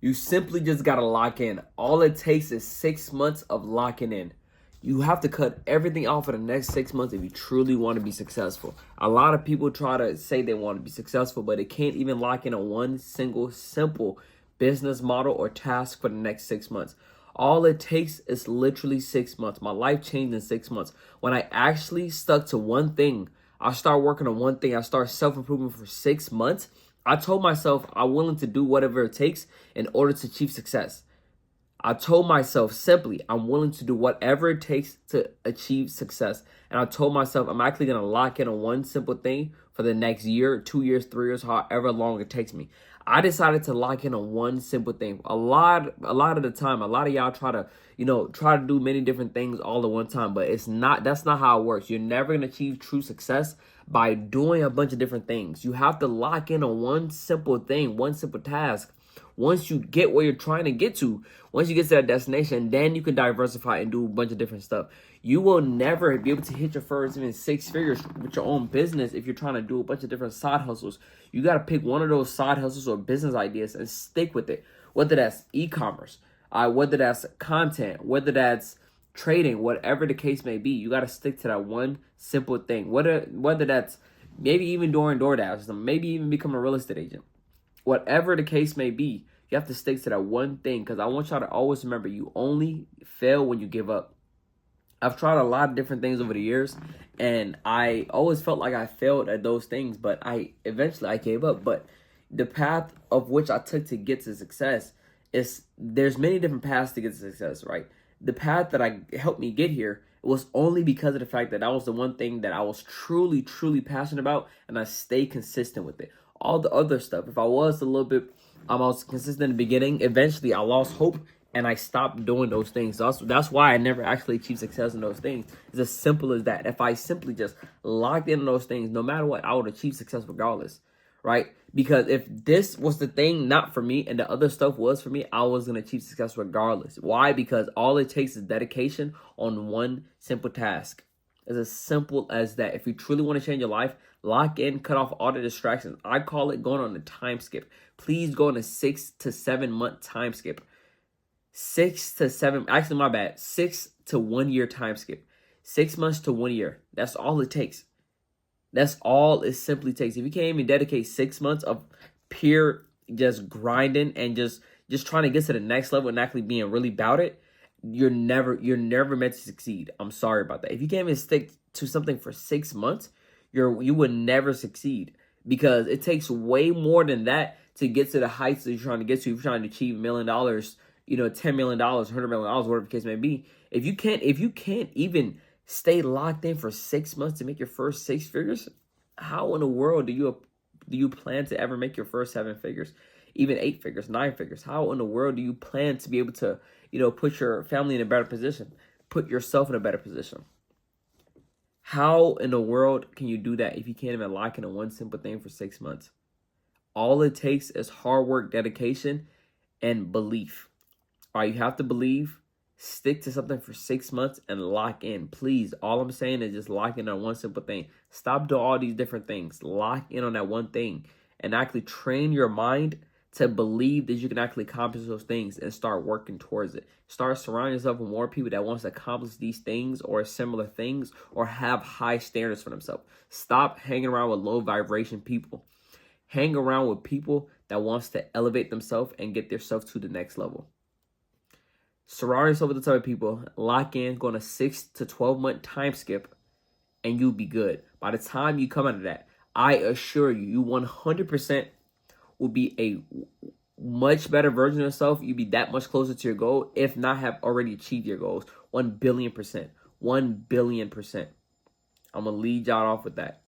You simply just got to lock in. All it takes is 6 months of locking in. You have to cut everything off for the next 6 months if you truly want to be successful. A lot of people try to say they want to be successful, but they can't even lock in on one single simple business model or task for the next 6 months. All it takes is literally 6 months. My life changed in 6 months. When I actually stuck to one thing, I start working on one thing, I start self-improving for 6 months. I told myself I'm willing to do whatever it takes in order to achieve success. I told myself simply, I'm willing to do whatever it takes to achieve success. And I told myself I'm actually going to lock in on one simple thing for the next year, 2 years, 3 years, however long it takes me. I decided to lock in on one simple thing. A lot of the time, a lot of y'all try to do many different things all at one time, but that's not how it works. You're never going to achieve true success by doing a bunch of different things. You have to lock in on one simple thing, one simple task. Once you get where you're trying to get to, once you get to that destination, then you can diversify and do a bunch of different stuff. You will never be able to hit your first even 6 figures with your own business if you're trying to do a bunch of different side hustles. You got to pick one of those side hustles or business ideas and stick with it. Whether that's e-commerce, whether that's content, whether that's trading, whatever the case may be, you got to stick to that one simple thing. Whether that's maybe even doing DoorDash, maybe even become a real estate agent. Whatever the case may be, you have to stick to that one thing, because I want y'all to always remember you only fail when you give up. I've tried a lot of different things over the years, and I always felt like I failed at those things, but eventually I gave up. But the path of which I took to get to success there's many different paths to get to success, right? The path that helped me get here was only because of the fact that was the one thing that I was truly, truly passionate about, and I stayed consistent with it. All the other stuff, if I was a little bit, I was consistent in the beginning, eventually I lost hope and I stopped doing those things. So that's why I never actually achieved success in those things. It's as simple as that. If I simply just locked in on those things, no matter what, I would achieve success regardless, right? Because if this was the thing not for me and the other stuff was for me, I was going to achieve success regardless. Why? Because all it takes is dedication on one simple task. It's as simple as that. If you truly want to change your life, lock in, cut off all the distractions. I call it going on a time skip. Please go on a 6 to 7 month time skip. 6 to 7, actually my bad, 6 to 1 year time skip. 6 months to 1 year. That's all it takes. That's all it simply takes. If you can't even dedicate 6 months of pure just grinding and just trying to get to the next level and actually being really about it, you're never meant to succeed. I'm sorry about that. If you can't even stick to something for 6 months, you would never succeed, because it takes way more than that to get to the heights that you're trying to get to. If you're trying to achieve $1 million, $10 million, $100 million, whatever the case may be. If you can't even stay locked in for 6 months to make your first 6 figures, how in the world do you plan to ever make your first 7 figures, even 8 figures, 9 figures? How in the world do you plan to be able to, put your family in a better position, put yourself in a better position? How in the world can you do that if you can't even lock in on one simple thing for 6 months? All it takes is hard work, dedication, and belief. All right, you have to believe, stick to something for 6 months, and lock in. Please, all I'm saying is just lock in on one simple thing. Stop doing all these different things. Lock in on that one thing and actually train your mind to believe that you can actually accomplish those things and start working towards it. Start surrounding yourself with more people that wants to accomplish these things or similar things or have high standards for themselves. Stop hanging around with low vibration people. Hang around with people that wants to elevate themselves and get themselves to the next level. Surround yourself with the type of people, lock in, go on a 6 to 12 month time skip, and you'll be good. By the time you come out of that, I assure you, you 100% will be a much better version of yourself. You'll be that much closer to your goal, if not have already achieved your goals. 1 billion%. 1 billion%. I'm going to lead y'all off with that.